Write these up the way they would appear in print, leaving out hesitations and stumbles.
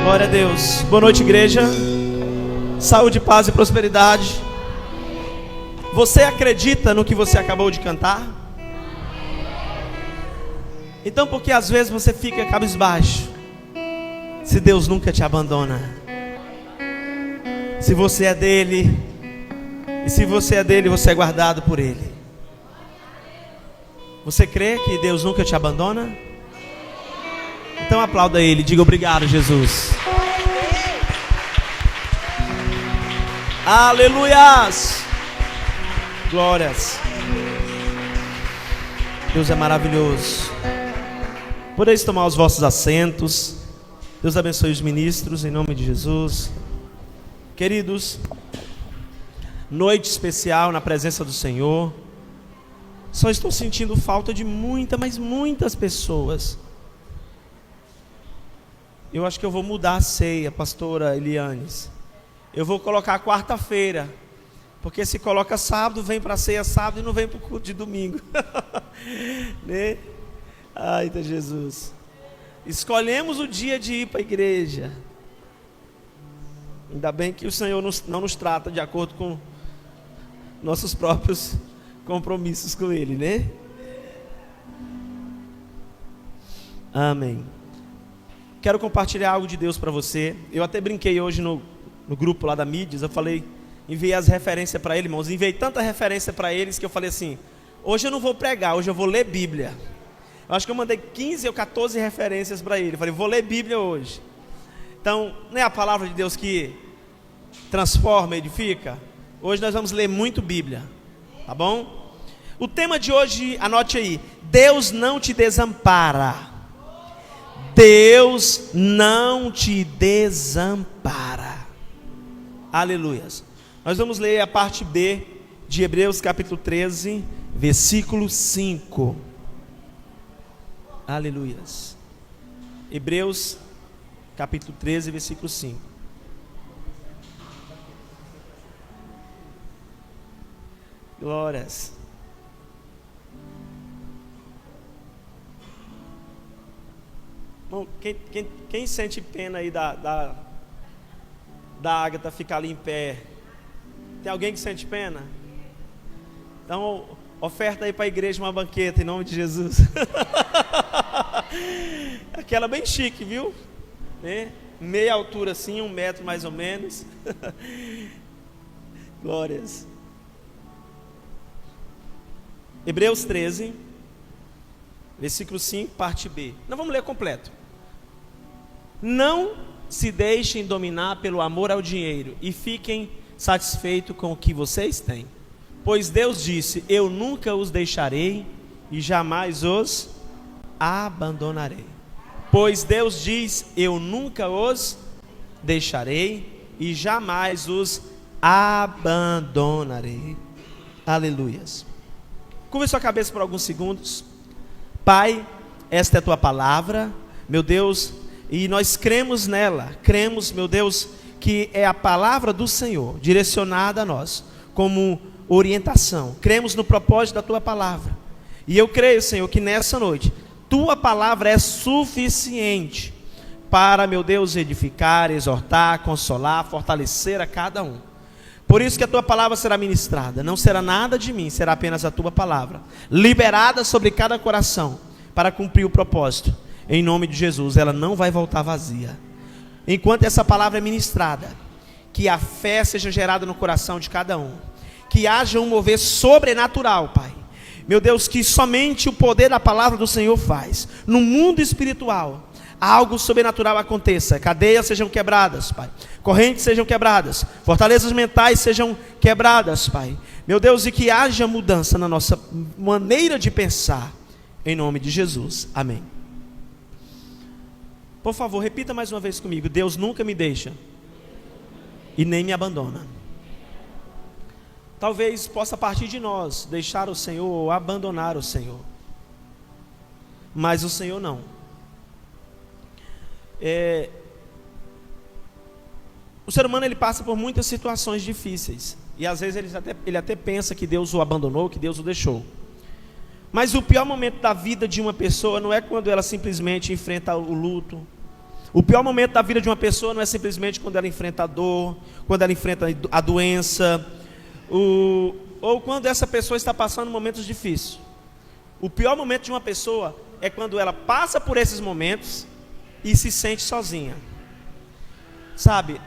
Glória a Deus. Boa noite, igreja. Saúde, paz e prosperidade. Você acredita no que você acabou de cantar? Então, por que às vezes você fica cabisbaixo? Se Deus nunca te abandona. Se você é dele, e se você é dele, você é guardado por ele. Você crê que Deus nunca te abandona? Então aplauda ele, diga obrigado, Jesus. Aleluias. Glórias. Deus é maravilhoso. Podeis tomar os vossos assentos. Deus abençoe os ministros, em nome de Jesus. Queridos, noite especial na presença do Senhor. Só estou sentindo falta de muitas pessoas. Eu acho que eu vou mudar a ceia, pastora Elianes. Eu vou colocar quarta-feira, porque se coloca sábado, vem para a ceia sábado e não vem para o culto de domingo. Né? Ai, tá Jesus. Escolhemos o dia de ir para a igreja. Ainda bem que o Senhor não nos trata de acordo com nossos próprios compromissos com Ele, né? Amém. Quero compartilhar algo de Deus para você. Eu até brinquei hoje no grupo lá da Mídias. Eu falei, enviei as referências para ele, irmãos. Enviei tanta referência para eles que eu falei assim: hoje eu não vou pregar, hoje eu vou ler Bíblia. Eu acho que eu mandei 15 ou 14 referências para ele. Eu falei, vou ler Bíblia hoje. Então, não é a palavra de Deus que transforma, edifica? Hoje nós vamos ler muito Bíblia, tá bom? O tema de hoje, anote aí: Deus não te desampara. Deus não te desampara. Aleluias. Nós vamos ler a parte B de Hebreus capítulo 13, versículo 5. Aleluias. Hebreus capítulo 13, versículo 5. Glórias. Bom, quem sente pena aí da Ágata ficar ali em pé? Tem alguém que sente pena? Então, oferta aí para a igreja uma banqueta em nome de Jesus. Aquela bem chique, viu? Né? Meia altura assim, 1 metro mais ou menos. Glórias. Hebreus 13, versículo 5, parte B. Nós vamos ler completo. Não se deixem dominar pelo amor ao dinheiro e fiquem satisfeitos com o que vocês têm. Pois Deus disse: eu nunca os deixarei e jamais os abandonarei. Pois Deus diz: eu nunca os deixarei e jamais os abandonarei. Aleluias. Curva sua cabeça por alguns segundos. Pai, esta é a tua palavra, meu Deus, e nós cremos nela. Cremos, meu Deus, que é a palavra do Senhor direcionada a nós como orientação. Cremos no propósito da tua palavra. E eu creio, Senhor, que nessa noite tua palavra é suficiente para, meu Deus, edificar, exortar, consolar, fortalecer a cada um. Por isso que a tua palavra será ministrada. Não será nada de mim, será apenas a tua palavra, liberada sobre cada coração, para cumprir o propósito. Em nome de Jesus, ela não vai voltar vazia. Enquanto essa palavra é ministrada, que a fé seja gerada no coração de cada um. Que haja um mover sobrenatural, Pai. Meu Deus, que somente o poder da palavra do Senhor faz. No mundo espiritual, algo sobrenatural aconteça. Cadeias sejam quebradas, Pai. Correntes sejam quebradas. Fortalezas mentais sejam quebradas, Pai. Meu Deus, e que haja mudança na nossa maneira de pensar. Em nome de Jesus. Amém. Por favor, repita mais uma vez comigo. Deus nunca me deixa e nem me abandona. Talvez possa partir de nós deixar o Senhor ou abandonar o Senhor, mas o Senhor não. O ser humano, ele passa por muitas situações difíceis, e às vezes ele até pensa que Deus o abandonou, que Deus o deixou. Mas o pior momento da vida de uma pessoa não é quando ela simplesmente enfrenta o luto, O pior momento da vida de uma pessoa não é simplesmente quando ela enfrenta a dor, quando ela enfrenta a doença, ou quando essa pessoa está passando momentos difíceis. O pior momento de uma pessoa é quando ela passa por esses momentos e se sente sozinha. Sabe,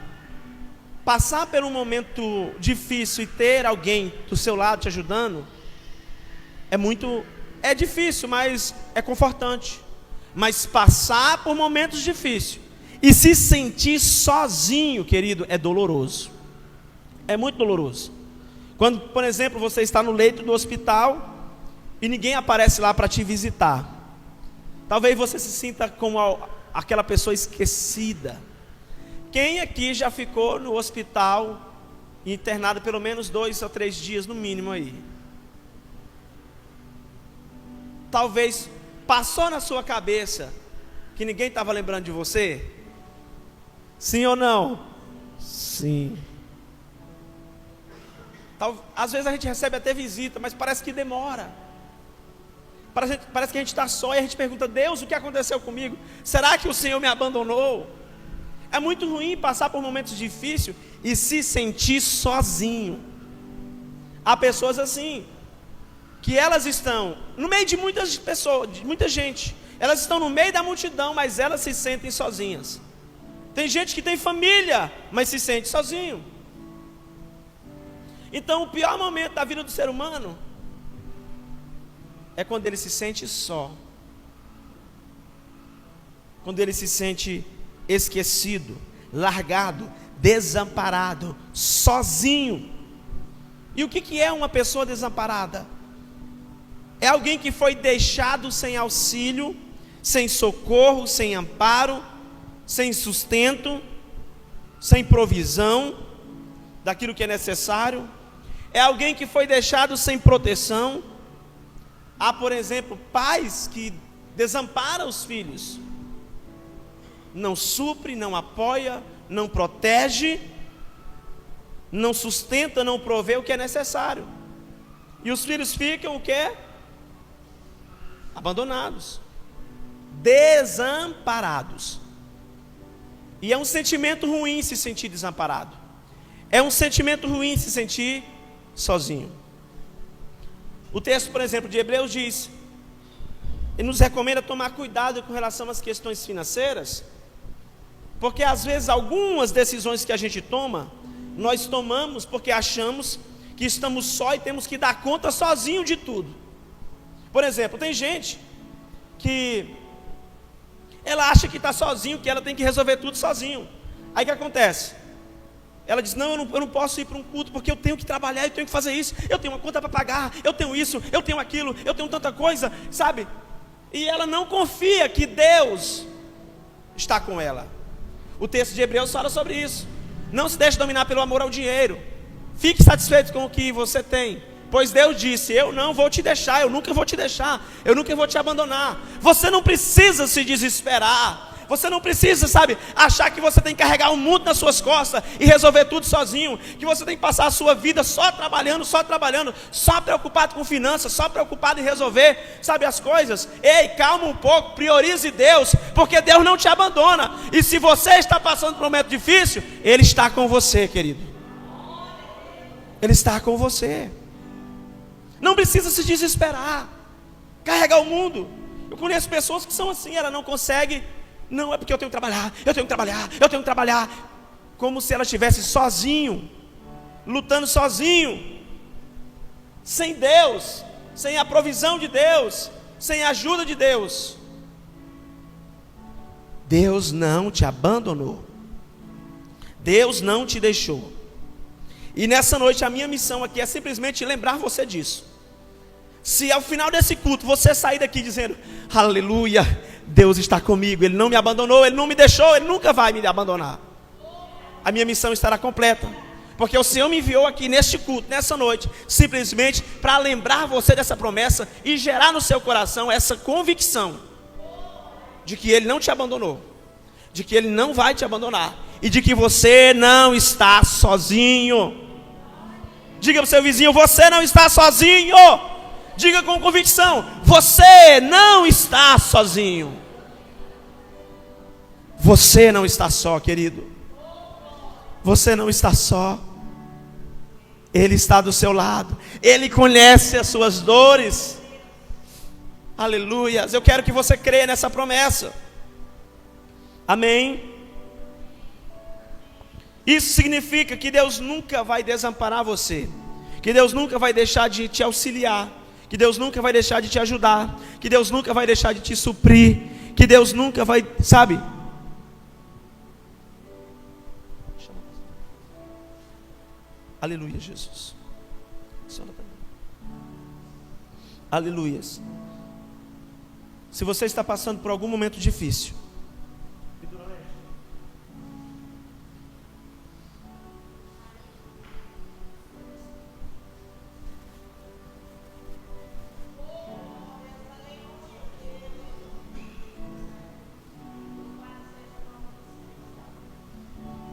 passar por um momento difícil e ter alguém do seu lado te ajudando é difícil, mas é confortante. Mas passar por momentos difíceis e se sentir sozinho, querido, é doloroso. É muito doloroso. Quando, por exemplo, você está no leito do hospital e ninguém aparece lá para te visitar. Talvez você se sinta como aquela pessoa esquecida. Quem aqui já ficou no hospital internado pelo menos 2 ou 3 dias no mínimo aí? Talvez passou na sua cabeça que ninguém estava lembrando de você? Sim ou não? Sim. Às vezes a gente recebe até visita, mas parece que demora. Parece que a gente está só e a gente pergunta: Deus, o que aconteceu comigo? Será que o Senhor me abandonou? É muito ruim passar por momentos difíceis e se sentir sozinho. Há pessoas assim, que elas estão no meio de muitas pessoas, de muita gente. Elas estão no meio da multidão, mas elas se sentem sozinhas. Tem gente que tem família, mas se sente sozinho. Então o pior momento da vida do ser humano é quando ele se sente só. Quando ele se sente esquecido, largado, desamparado, sozinho. E o que é uma pessoa desamparada? É alguém que foi deixado sem auxílio, sem socorro, sem amparo, sem sustento, sem provisão daquilo que é necessário. É alguém que foi deixado sem proteção. Há, por exemplo, pais que desamparam os filhos. Não supre, não apoia, não protege, não sustenta, não provê o que é necessário. E os filhos ficam o quê? Abandonados, desamparados. E é um sentimento ruim se sentir desamparado. É um sentimento ruim se sentir sozinho. O texto, por exemplo, de Hebreus diz, ele nos recomenda tomar cuidado com relação às questões financeiras, porque às vezes algumas decisões que a gente toma, nós tomamos porque achamos que estamos só e temos que dar conta sozinho de tudo. Por exemplo, tem gente que ela acha que está sozinho, que ela tem que resolver tudo sozinho. Aí o que acontece? Ela diz: não, eu não posso ir para um culto porque eu tenho que trabalhar, eu tenho que fazer isso, eu tenho uma conta para pagar, eu tenho isso, eu tenho aquilo, eu tenho tanta coisa, sabe? E ela não confia que Deus está com ela. O texto de Hebreus fala sobre isso. Não se deixe dominar pelo amor ao dinheiro. Fique satisfeito com o que você tem, pois Deus disse: eu não vou te deixar, eu nunca vou te deixar, eu nunca vou te abandonar. Você não precisa se desesperar. Você não precisa, sabe, achar que você tem que carregar o mundo nas suas costas e resolver tudo sozinho, que você tem que passar a sua vida só trabalhando, só preocupado com finanças, só preocupado em resolver, sabe, as coisas. Ei, calma um pouco, priorize Deus, porque Deus não te abandona. E se você está passando por um momento difícil, Ele está com você, querido. Ele está com você. Não precisa se desesperar, carregar o mundo. Eu conheço pessoas que são assim, ela não consegue. Não, é porque eu tenho que trabalhar, como se ela estivesse sozinho, lutando sozinho, sem Deus, sem a provisão de Deus, sem a ajuda de Deus. Deus não te abandonou, Deus não te deixou. E nessa noite a minha missão aqui é simplesmente lembrar você disso. Se ao final desse culto você sair daqui dizendo: aleluia, Deus está comigo, Ele não me abandonou, Ele não me deixou, Ele nunca vai me abandonar, a minha missão estará completa, porque o Senhor me enviou aqui neste culto, nessa noite, simplesmente para lembrar você dessa promessa e gerar no seu coração essa convicção de que Ele não te abandonou, de que Ele não vai te abandonar e de que você não está sozinho. Diga para o seu vizinho: você não está sozinho. Diga com convicção: você não está sozinho. Você não está só, querido. Você não está só. Ele está do seu lado. Ele conhece as suas dores. Aleluia. Eu quero que você creia nessa promessa. Amém. Isso significa que Deus nunca vai desamparar você, que Deus nunca vai deixar de te auxiliar, que Deus nunca vai deixar de te ajudar, que Deus nunca vai deixar de te suprir, que Deus nunca vai, sabe? Aleluia, Jesus. Aleluia. Se você está passando por algum momento difícil,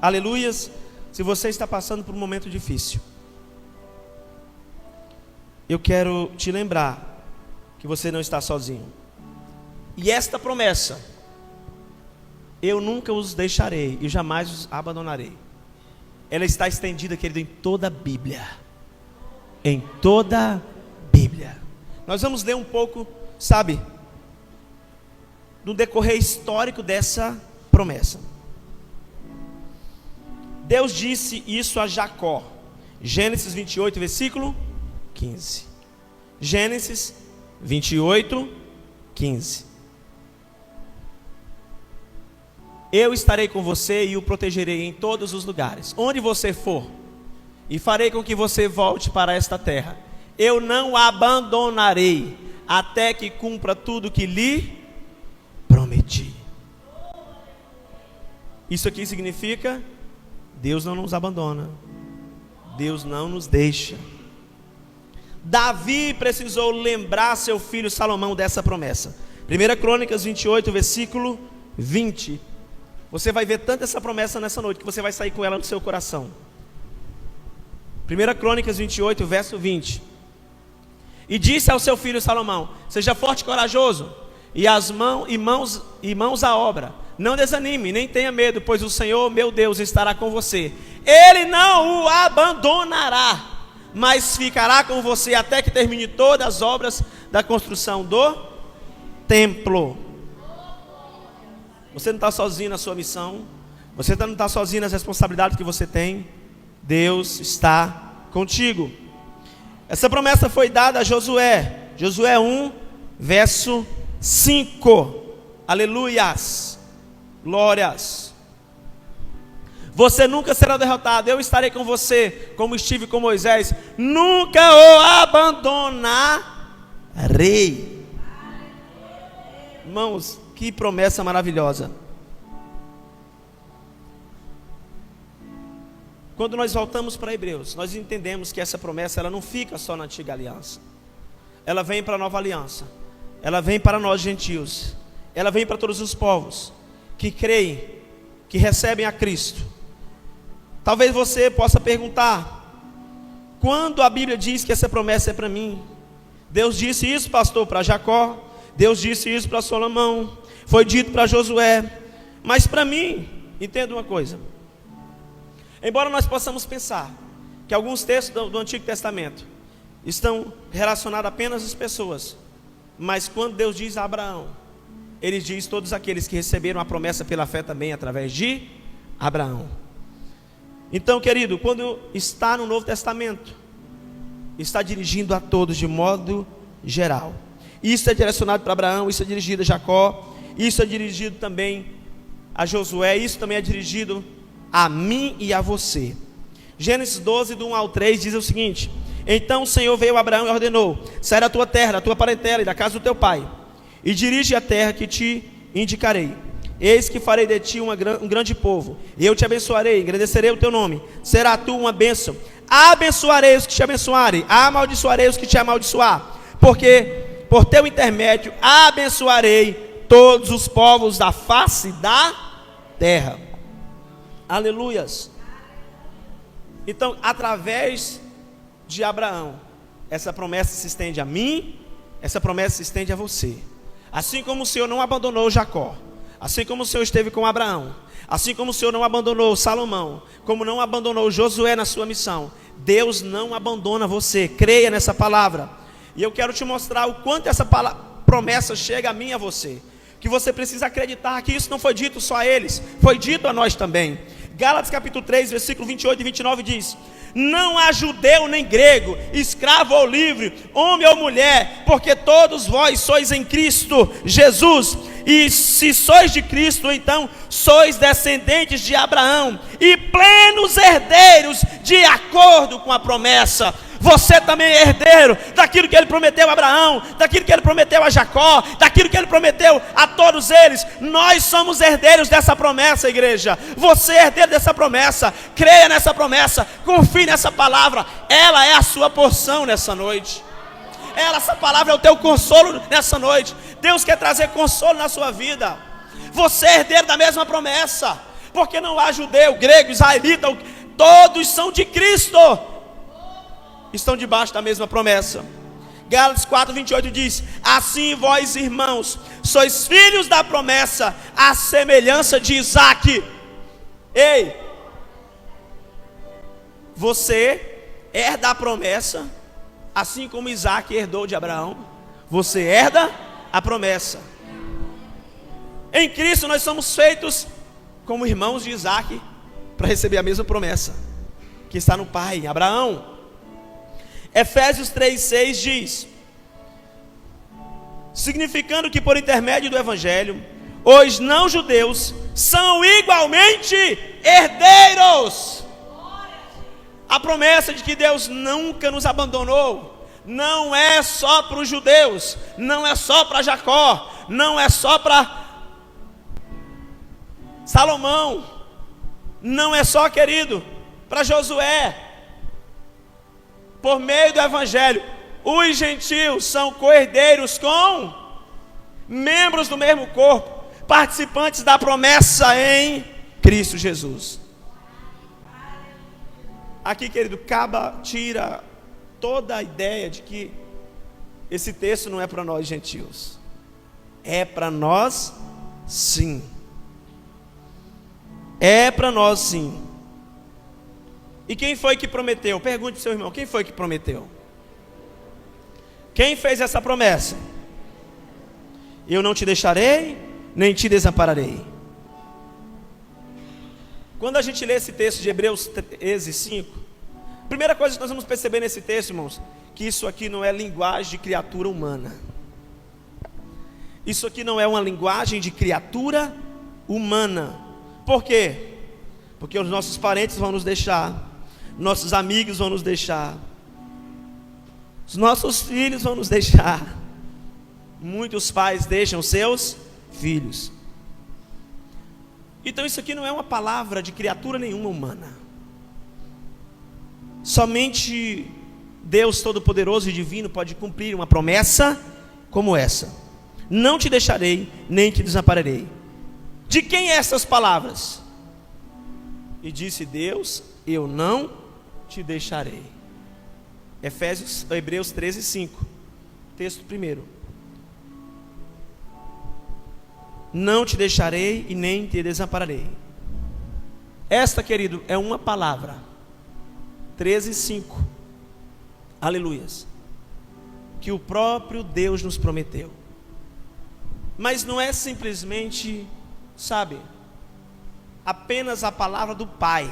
aleluias, se você está passando por um momento difícil, eu quero te lembrar que você não está sozinho. E esta promessa, eu nunca os deixarei e jamais os abandonarei, ela está estendida, querido, em toda a Bíblia. Em toda a Bíblia. Nós vamos ler um pouco, sabe, do decorrer histórico dessa promessa. Deus disse isso a Jacó. Gênesis 28, versículo 15. Gênesis 28, 15. Eu estarei com você e o protegerei em todos os lugares, onde você for, e farei com que você volte para esta terra. Eu não abandonarei, até que cumpra tudo que lhe prometi. Isso aqui significa: Deus não nos abandona, Deus não nos deixa. Davi precisou lembrar seu filho Salomão dessa promessa. 1 Crônicas 28, versículo 20. Você vai ver tanto essa promessa nessa noite, que você vai sair com ela no seu coração. 1 Crônicas 28, verso 20. E disse ao seu filho Salomão: seja forte e corajoso, e mãos à obra. Não desanime, nem tenha medo, pois o Senhor, meu Deus, estará com você. Ele não o abandonará, mas ficará com você até que termine todas as obras da construção do templo. Você não está sozinho na sua missão. Você não está sozinho nas responsabilidades que você tem. Deus está contigo. Essa promessa foi dada a Josué. Josué 1, verso 5. Aleluias. Glórias. Você nunca será derrotado. Eu estarei com você, como estive com Moisés. Nunca o abandonarei. Irmãos, que promessa maravilhosa. Quando nós voltamos para Hebreus, nós entendemos que essa promessa, ela não fica só na antiga aliança. Ela vem para a nova aliança. Ela vem para nós gentios. Ela vem para todos os povos que creem, que recebem a Cristo. Talvez você possa perguntar: quando a Bíblia diz que essa promessa é para mim? Deus disse isso, pastor, para Jacó. Deus disse isso para Salomão. Foi dito para Josué. Mas para mim, entenda uma coisa. Embora nós possamos pensar que alguns textos do Antigo Testamento estão relacionados apenas às pessoas, mas quando Deus diz a Abraão, Ele diz todos aqueles que receberam a promessa pela fé também através de Abraão. Então, querido, quando está no Novo Testamento, está dirigindo a todos de modo geral. Isso é direcionado para Abraão, isso é dirigido a Jacó, isso é dirigido também a Josué, isso também é dirigido a mim e a você. Gênesis 12, do 1 ao 3 diz o seguinte: então o Senhor veio a Abraão e ordenou: sai da tua terra, da tua parentela e da casa do teu pai, e dirige a terra que te indicarei. Eis que farei de ti um grande povo, e eu te abençoarei, engrandecerei o teu nome, será tu uma bênção. Abençoarei os que te abençoarem, amaldiçoarei os que te amaldiçoar, porque por teu intermédio abençoarei todos os povos da face da terra. Aleluias. Então, através de Abraão, essa promessa se estende a mim, essa promessa se estende a você. Assim como o Senhor não abandonou Jacó, assim como o Senhor esteve com Abraão, assim como o Senhor não abandonou Salomão, como não abandonou Josué na sua missão, Deus não abandona você. Creia nessa palavra. E eu quero te mostrar o quanto essa promessa chega a mim e a você, que você precisa acreditar que isso não foi dito só a eles, foi dito a nós também. Gálatas capítulo 3, versículo 28 e 29 diz: não há judeu nem grego, escravo ou livre, homem ou mulher, porque todos vós sois em Cristo Jesus. E se sois de Cristo, então sois descendentes de Abraão e plenos herdeiros de acordo com a promessa. Você também é herdeiro daquilo que ele prometeu a Abraão, daquilo que ele prometeu a Jacó, daquilo que ele prometeu a todos eles. Nós somos herdeiros dessa promessa, igreja. Você é herdeiro dessa promessa. Creia nessa promessa, confie nessa palavra. Ela é a sua porção nessa noite. Essa palavra é o teu consolo nessa noite. Deus quer trazer consolo na sua vida. Você é herdeiro da mesma promessa, porque não há judeu, grego, israelita, todos são de Cristo, estão debaixo da mesma promessa. Gálatas 4, 28 diz: assim vós, irmãos, sois filhos da promessa, à semelhança de Isaque. Ei, você herda a promessa, assim como Isaque herdou de Abraão. Você herda a promessa. Em Cristo nós somos feitos como irmãos de Isaque, para receber a mesma promessa que está no pai, Abraão. Efésios 3,6 diz: significando que por intermédio do Evangelho, os não-judeus são igualmente herdeiros. A promessa de que Deus nunca nos abandonou não é só para os judeus, não é só para Jacó, não é só para Salomão, não é só, querido, para Josué. Por meio do Evangelho, os gentios são co-herdeiros com membros do mesmo corpo, participantes da promessa em Cristo Jesus. Aqui, querido, tira toda a ideia de que esse texto não é para nós gentios. É para nós sim. É para nós sim. E quem foi que prometeu? Pergunte para o seu irmão, quem foi que prometeu? Quem fez essa promessa? Eu não te deixarei, nem te desampararei. Quando a gente lê esse texto de Hebreus 13:5, a primeira coisa que nós vamos perceber nesse texto, irmãos, que isso aqui não é linguagem de criatura humana. Isso aqui não é uma linguagem de criatura humana. Por quê? Porque os nossos parentes vão nos deixar, nossos amigos vão nos deixar, os nossos filhos vão nos deixar. Muitos pais deixam seus filhos. Então isso aqui não é uma palavra de criatura nenhuma humana. Somente Deus Todo-Poderoso e Divino pode cumprir uma promessa como essa: não te deixarei, nem te desampararei. De quem é essas palavras? E disse Deus: eu não te deixarei. Hebreus 13:5, texto primeiro. Não te deixarei e nem te desampararei. Esta, querido, é uma palavra. 13:5. Aleluias. Que o próprio Deus nos prometeu. Mas não é simplesmente, sabe, apenas a palavra do Pai.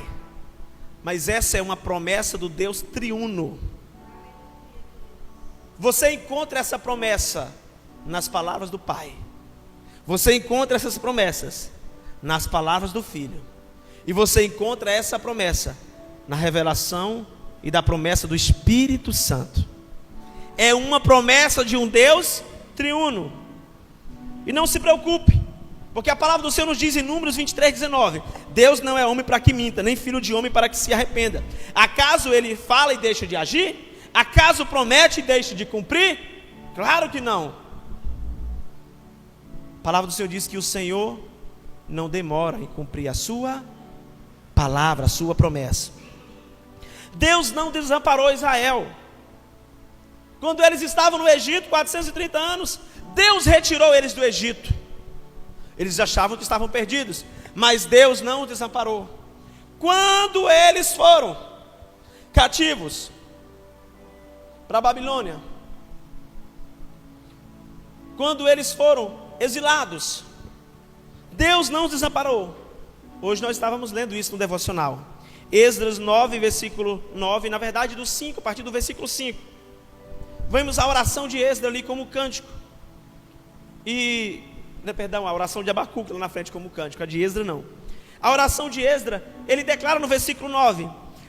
Mas essa é uma promessa do Deus triuno. Você encontra essa promessa nas palavras do Pai. Você encontra essas promessas nas palavras do Filho. E você encontra essa promessa na revelação e da promessa do Espírito Santo. É uma promessa de um Deus triuno. E não se preocupe, porque a palavra do Senhor nos diz em Números 23:19: Deus não é homem para que minta, nem filho de homem para que se arrependa. Acaso ele fala e deixa de agir? Acaso promete e deixa de cumprir? Claro que não. A palavra do Senhor diz que o Senhor não demora em cumprir a sua palavra, a sua promessa. Deus não desamparou Israel. Quando eles estavam no Egito, 430 anos, Deus retirou eles do Egito. Eles achavam que estavam perdidos, mas Deus não os desamparou. Quando eles foram cativos para a Babilônia, quando eles foram exilados, Deus não os desamparou. Hoje nós estávamos lendo isso no devocional. Esdras 9, versículo 9, na verdade do 5, a partir do versículo 5. Vemos a oração de Esdras ali como cântico. A oração de Abacuque lá na frente como cântico, a de Esdras não. A oração de Esdras, ele declara no versículo 9: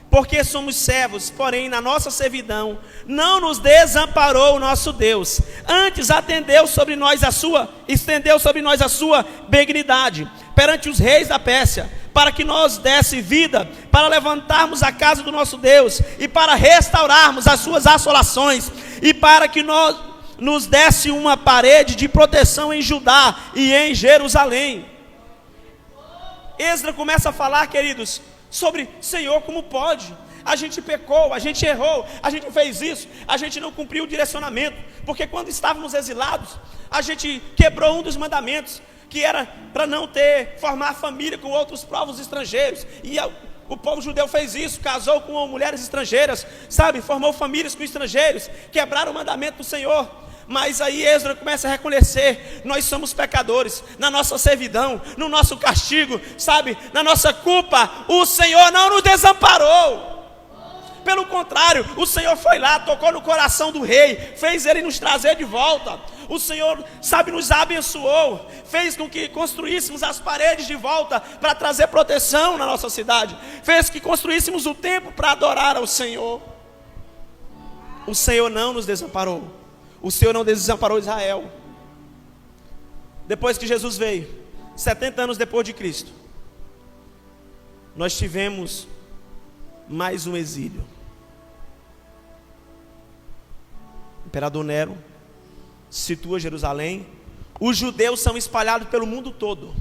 porque somos servos, porém na nossa servidão não nos desamparou o nosso Deus, antes estendeu sobre nós a sua benignidade perante os reis da Pérsia, para que nos desse vida, para levantarmos a casa do nosso Deus, e para restaurarmos as suas assolações, e para que nos desse uma parede de proteção em Judá e em Jerusalém. Esdras começa a falar, queridos, sobre: Senhor, como pode? A gente pecou, a gente errou, a gente fez isso, a gente não cumpriu o direcionamento, porque quando estávamos exilados, a gente quebrou um dos mandamentos, que era para não formar família com outros povos estrangeiros, e o povo judeu fez isso, casou com mulheres estrangeiras, formou famílias com estrangeiros, quebraram o mandamento do Senhor. Mas aí Esdras começa a reconhecer: nós somos pecadores, na nossa servidão, no nosso castigo, na nossa culpa, o Senhor não nos desamparou. Pelo contrário, o Senhor foi lá, tocou no coração do rei, fez ele nos trazer de volta. O Senhor, nos abençoou, fez com que construíssemos as paredes de volta para trazer proteção na nossa cidade, fez que construíssemos o templo para adorar ao Senhor. O Senhor não nos desamparou. O Senhor não desamparou Israel. Depois que Jesus veio, 70 anos depois de Cristo, nós tivemos mais um exílio. O imperador Nero situa Jerusalém. Os judeus são espalhados pelo mundo todo.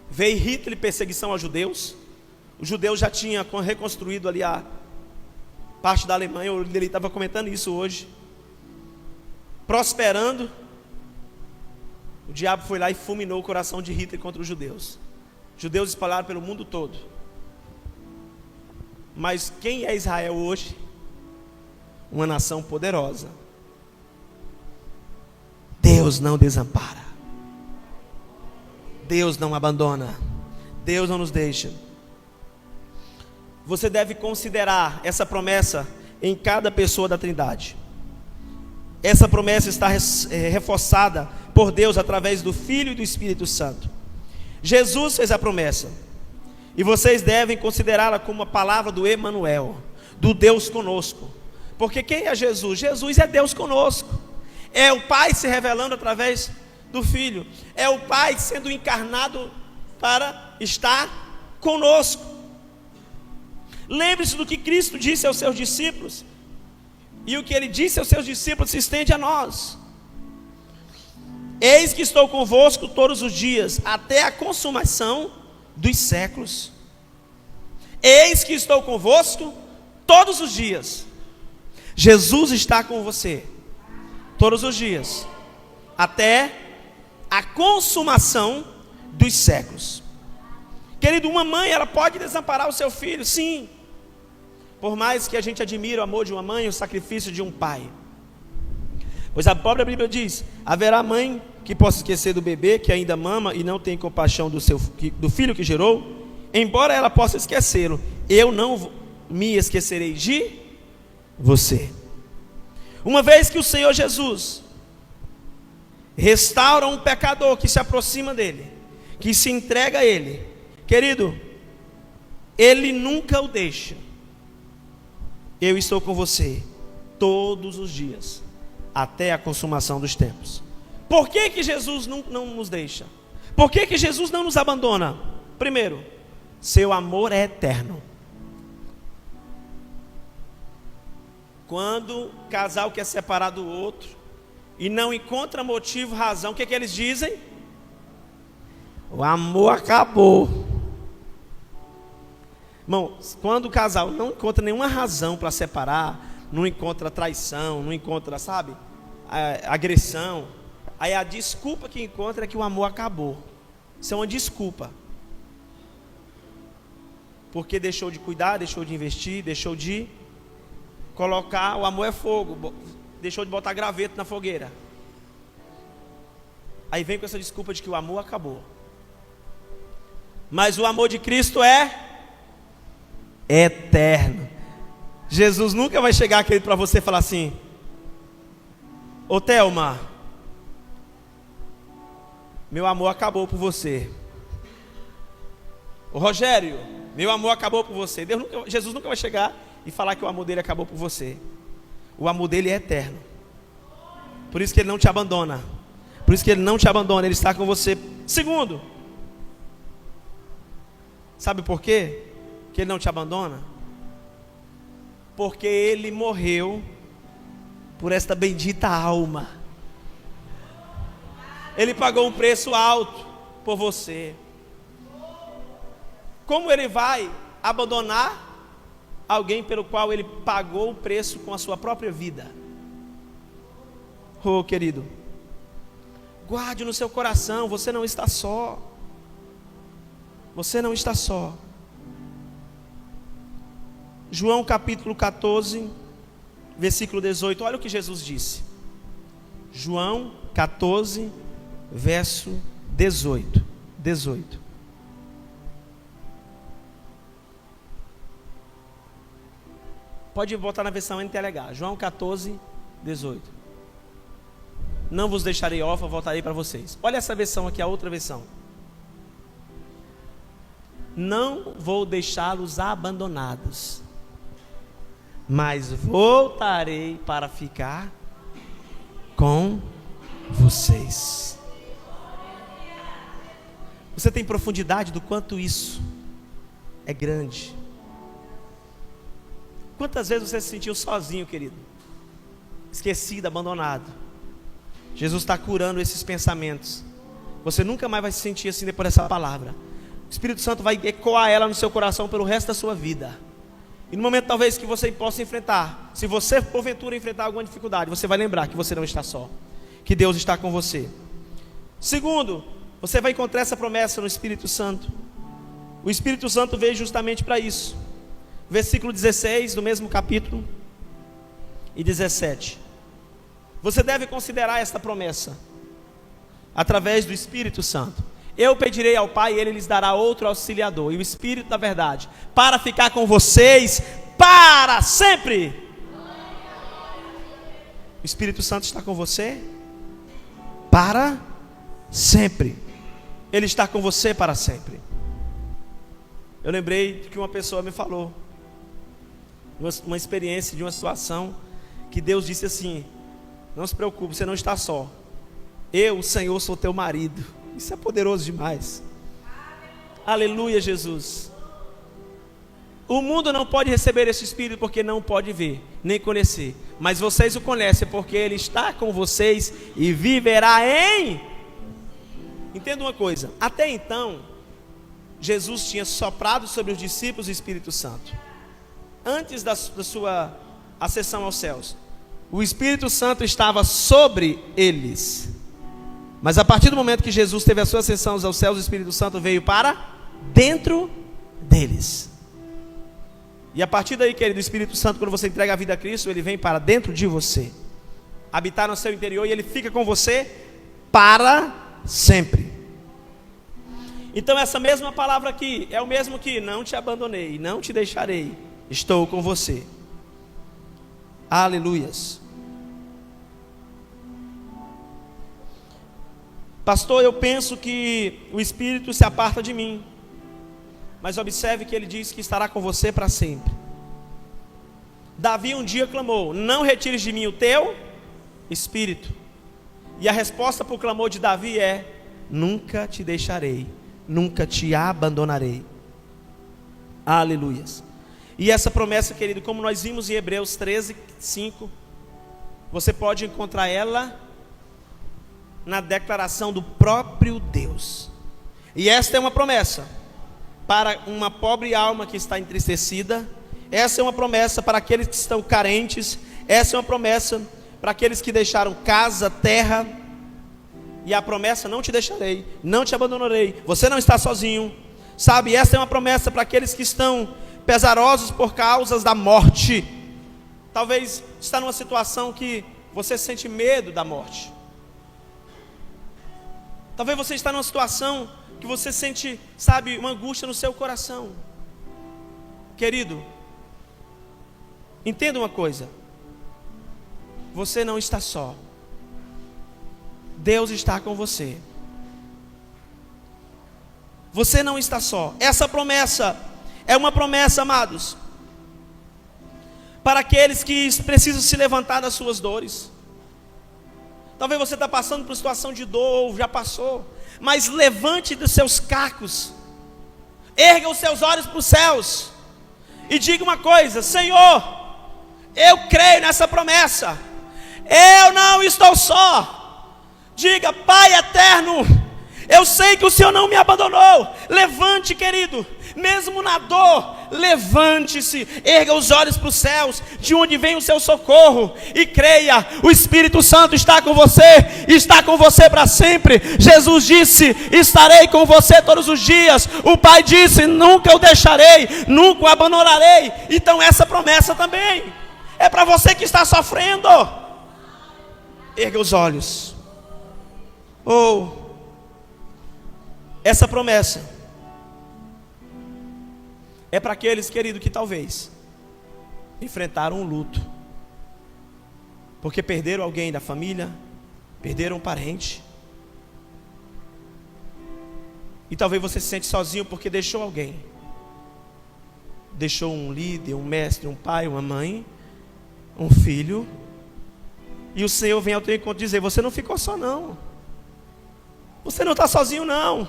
Veio Hitler, perseguição aos judeus. Os judeus já tinham reconstruído ali a parte da Alemanha. Ele estava comentando isso hoje. Prosperando, o diabo foi lá e fulminou o coração de Hitler contra os judeus. Judeus espalhados pelo mundo todo. Mas quem é Israel hoje? Uma nação poderosa. Deus não desampara. Deus não abandona. Deus não nos deixa. Você deve considerar essa promessa em cada pessoa da Trindade. Essa promessa está reforçada por Deus através do Filho e do Espírito Santo. Jesus fez a promessa, e vocês devem considerá-la como a palavra do Emanuel, do Deus conosco. Porque quem é Jesus? Jesus é Deus conosco. É o Pai se revelando através do Filho. É o Pai sendo encarnado para estar conosco. Lembre-se do que Cristo disse aos seus discípulos, e o que ele disse aos seus discípulos se estende a nós: eis que estou convosco todos os dias, até a consumação dos séculos. Eis que estou convosco todos os dias. Jesus está com você todos os dias, até a consumação dos séculos. Querido, uma mãe, ela pode desamparar o seu filho, sim. Por mais que a gente admire o amor de uma mãe, o sacrifício de um pai. Pois a própria Bíblia diz: haverá mãe que possa esquecer do bebê que ainda mama e não tem compaixão do filho que gerou. Embora ela possa esquecê-lo, eu não me esquecerei de você. Uma vez que o Senhor Jesus restaura um pecador que se aproxima dele, que se entrega a ele, querido, ele nunca o deixa. Eu estou com você todos os dias, até a consumação dos tempos. Por que Jesus não nos deixa? Por que Jesus não nos abandona? Primeiro, seu amor é eterno. Quando o casal quer separar do outro e não encontra motivo, razão, o que eles dizem? O amor acabou. Irmão, quando o casal não encontra nenhuma razão para separar, não encontra traição, não encontra, agressão, aí a desculpa que encontra é que o amor acabou. Isso é uma desculpa. Porque deixou de cuidar, deixou de investir, deixou de colocar, o amor é fogo, deixou de botar graveto na fogueira. Aí vem com essa desculpa de que o amor acabou. Mas o amor de Cristo é eterno. Jesus nunca vai chegar, querido, para você e falar assim: ô Thelma, meu amor acabou por você. Ô Rogério, meu amor acabou por você. Jesus nunca vai chegar e falar que o amor dele acabou por você. O amor dele é eterno. Por isso que ele não te abandona. Por isso que ele não te abandona, ele está com você. Segundo, sabe por quê que ele não te abandona? Porque ele morreu por esta bendita alma. Ele pagou um preço alto por você. Como ele vai abandonar alguém pelo qual ele pagou o preço com a sua própria vida? Oh, querido, guarde no seu coração, você não está só. Você não está só. João capítulo 14, versículo 18, olha o que Jesus disse. João 14, verso 18. Pode botar na versão NTLH. João 14, 18. Não vos deixarei órfão, voltarei para vocês. Olha essa versão aqui, a outra versão. Não vou deixá-los abandonados, mas voltarei para ficar com vocês. Você tem profundidade do quanto isso é grande? Quantas vezes você se sentiu sozinho, querido? Esquecido, abandonado. Jesus está curando esses pensamentos. Você nunca mais vai se sentir assim depois dessa palavra. O Espírito Santo vai ecoar ela no seu coração pelo resto da sua vida. E no momento talvez que você possa enfrentar, se você porventura enfrentar alguma dificuldade, você vai lembrar que você não está só, que Deus está com você. Segundo, você vai encontrar essa promessa no Espírito Santo. O Espírito Santo veio justamente para isso. Versículo 16 do mesmo capítulo e 17. Você deve considerar esta promessa através do Espírito Santo. Eu pedirei ao Pai e Ele lhes dará outro auxiliador, e o Espírito da verdade, para ficar com vocês para sempre. O Espírito Santo está com você para sempre. Ele está com você para sempre. Eu lembrei que uma pessoa me falou uma experiência de uma situação que Deus disse assim: não se preocupe, você não está só. Eu, o Senhor, sou teu marido. Isso é poderoso demais. Aleluia, Jesus. O mundo não pode receber esse Espírito porque não pode ver, nem conhecer. Mas vocês o conhecem porque Ele está com vocês e viverá em... Entenda uma coisa. Até então, Jesus tinha soprado sobre os discípulos o Espírito Santo. Antes da sua ascensão aos céus, o Espírito Santo estava sobre eles. Mas a partir do momento que Jesus teve a sua ascensão aos céus, o Espírito Santo veio para dentro deles. E a partir daí, querido, o Espírito Santo, quando você entrega a vida a Cristo, ele vem para dentro de você, habitar no seu interior, e ele fica com você para sempre. Então essa mesma palavra aqui é o mesmo que: não te abandonei, não te deixarei, estou com você. Aleluias. Pastor, eu penso que o Espírito se aparta de mim. Mas observe que ele diz que estará com você para sempre. Davi um dia clamou: não retires de mim o teu Espírito. E a resposta para o clamor de Davi é: nunca te deixarei, nunca te abandonarei. Aleluias. E essa promessa, querido, como nós vimos em Hebreus 13, 5, você pode encontrar ela na declaração do próprio Deus. E esta é uma promessa para uma pobre alma que está entristecida. Essa é uma promessa para aqueles que estão carentes. Essa é uma promessa para aqueles que deixaram casa, terra, e a promessa: não te deixarei, não te abandonarei, você não está sozinho. Sabe, essa é uma promessa para aqueles que estão pesarosos por causas da morte. Talvez está numa situação que você sente medo da morte. Talvez você está numa situação que você sente, sabe, uma angústia no seu coração. Querido, entenda uma coisa: você não está só. Deus está com você. Você não está só. Essa promessa é uma promessa, amados, para aqueles que precisam se levantar das suas dores. Talvez você está passando por situação de dor, ou já passou, mas levante dos seus cacos, erga os seus olhos para os céus, e diga uma coisa: Senhor, eu creio nessa promessa, eu não estou só. Diga: Pai eterno, eu sei que o Senhor não me abandonou. Levante, querido, mesmo na dor, levante-se, erga os olhos para os céus, de onde vem o seu socorro, e creia: o Espírito Santo está com você para sempre. Jesus disse: estarei com você todos os dias. O Pai disse: nunca o deixarei, nunca o abandonarei. Então essa promessa também é para você que está sofrendo. Erga os olhos. Essa promessa é para aqueles, querido, que talvez enfrentaram um luto, porque perderam alguém da família, perderam um parente, e talvez você se sente sozinho porque deixou alguém, deixou um líder, um mestre, um pai, uma mãe, um filho, e o Senhor vem ao teu encontro dizer: você não ficou só não, você não está sozinho não,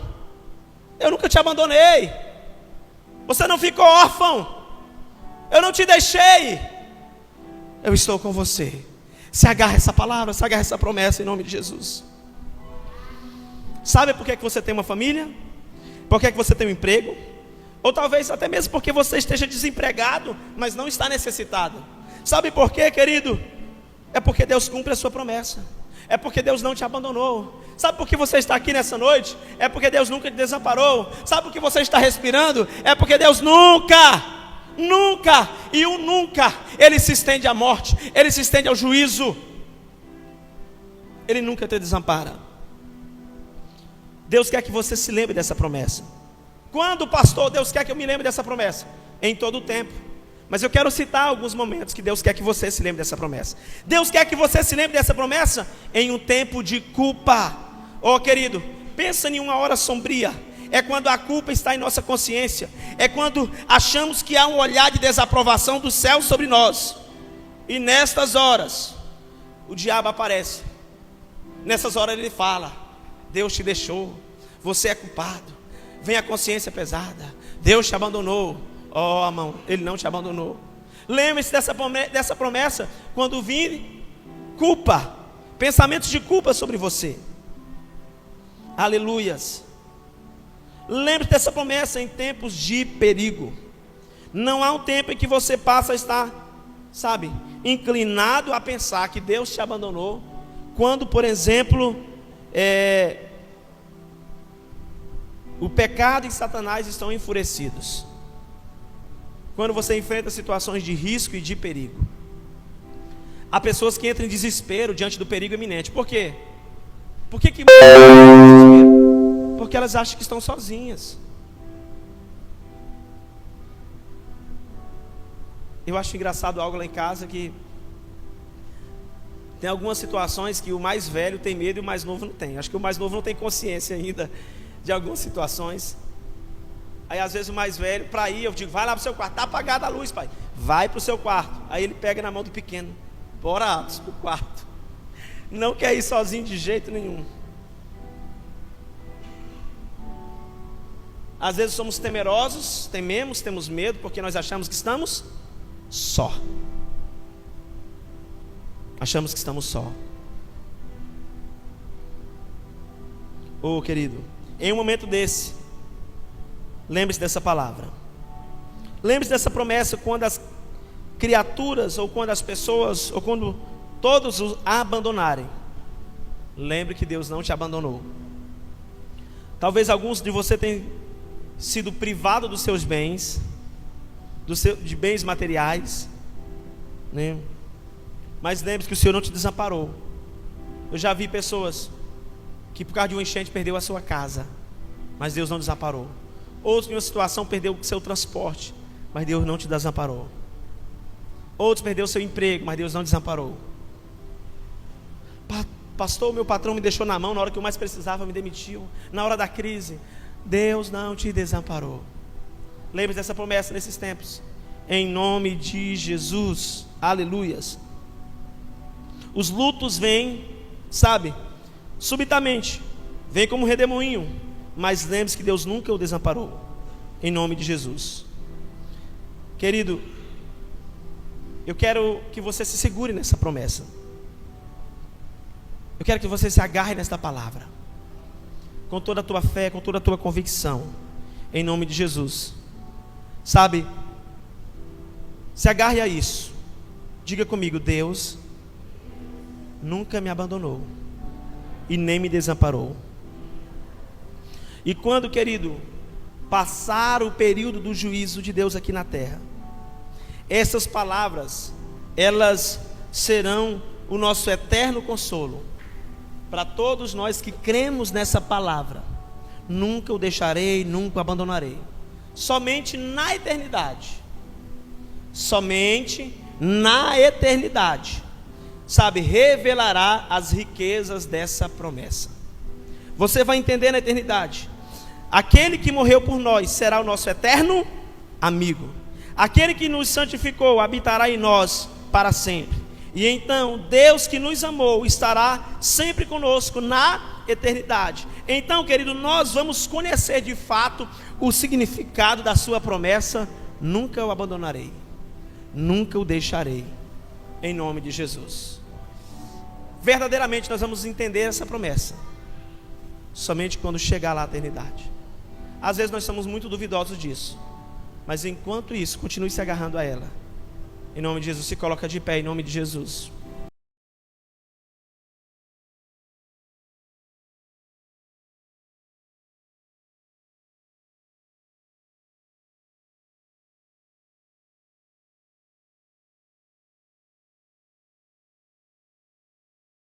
eu nunca te abandonei, você não ficou órfão, eu não te deixei, eu estou com você. Se agarra essa palavra, se agarra essa promessa em nome de Jesus. Sabe por que você tem uma família? Por que você tem um emprego? Ou talvez até mesmo porque você esteja desempregado, mas não está necessitado. Sabe por quê, querido? É porque Deus cumpre a sua promessa. É porque Deus não te abandonou. Sabe por que você está aqui nessa noite? É porque Deus nunca te desamparou. Sabe por que você está respirando? É porque Deus nunca, e o nunca, ele se estende à morte, ele se estende ao juízo. Ele nunca te desampara. Deus quer que você se lembre dessa promessa. Quando, pastor, Deus quer que eu me lembre dessa promessa? Em todo o tempo. Mas eu quero citar alguns momentos que Deus quer que você se lembre dessa promessa. Deus quer que você se lembre dessa promessa em um tempo de culpa. Querido, pensa em uma hora sombria. É quando a culpa está em nossa consciência. É quando achamos que há um olhar de desaprovação do céu sobre nós. E nestas horas, o diabo aparece. Nessas horas ele fala: Deus te deixou, você é culpado. Vem a consciência pesada: Deus te abandonou. Amão, ele não te abandonou. Lembre-se dessa promessa quando vir culpa, pensamentos de culpa sobre você. Aleluias. Lembre-se dessa promessa em tempos de perigo. Não há um tempo em que você passa a estar, sabe, inclinado a pensar que Deus te abandonou, quando, por exemplo, o pecado e Satanás estão enfurecidos. Quando você enfrenta situações de risco e de perigo. Há pessoas que entram em desespero diante do perigo iminente. Por quê? Porque elas acham que estão sozinhas. Eu acho engraçado algo lá em casa, que tem algumas situações que o mais velho tem medo e o mais novo não tem. Acho que o mais novo não tem consciência ainda de algumas situações. Aí às vezes o mais velho, para ir, eu digo: vai lá para o seu quarto, está apagada a luz, pai, vai para o seu quarto. Aí ele pega na mão do pequeno: bora, Atos, para o quarto. Não quer ir sozinho de jeito nenhum. Às vezes somos temerosos, temos medo, porque nós achamos que estamos só. Achamos que estamos só. Querido, em um momento desse, lembre-se dessa palavra. Lembre-se dessa promessa quando as criaturas, ou quando as pessoas, ou quando todos os abandonarem, lembre que Deus não te abandonou. Talvez alguns de vocês tenham sido privados dos seus bens, de bens materiais, né? Mas lembre-se que o Senhor não te desamparou. Eu já vi pessoas que por causa de uma enchente perdeu a sua casa, mas Deus não desamparou. Outros em uma situação perdeu o seu transporte, mas Deus não te desamparou. Outros perdeu o seu emprego, mas Deus não desamparou. Pastor, meu patrão me deixou na mão na hora que eu mais precisava, me demitiu. Na hora da crise, Deus não te desamparou. Lembre-se dessa promessa nesses tempos. Em nome de Jesus. Aleluias. Os lutos vêm, sabe, subitamente. Vem como um redemoinho. Mas lembre-se que Deus nunca o desamparou. Em nome de Jesus. Querido, eu quero que você se segure nessa promessa. Eu quero que você se agarre nesta palavra, com toda a tua fé, com toda a tua convicção, em nome de Jesus. Sabe, se agarre a isso. Diga comigo: Deus nunca me abandonou e nem me desamparou. E quando, querido, passar o período do juízo de Deus aqui na terra, essas palavras, elas serão o nosso eterno consolo para todos nós que cremos nessa palavra. Nunca o deixarei, nunca o abandonarei. Somente na eternidade, somente na eternidade, sabe, revelará as riquezas dessa promessa. Você vai entender na eternidade. Aquele que morreu por nós será o nosso eterno amigo. Aquele que nos santificou habitará em nós para sempre. E então Deus que nos amou estará sempre conosco na eternidade. Então, querido, nós vamos conhecer de fato o significado da sua promessa: nunca o abandonarei, nunca o deixarei, em nome de Jesus. Verdadeiramente nós vamos entender essa promessa somente quando chegar lá a eternidade. Às vezes nós somos muito duvidosos disso, mas enquanto isso, continue se agarrando a ela. Em nome de Jesus, se coloca de pé, em nome de Jesus.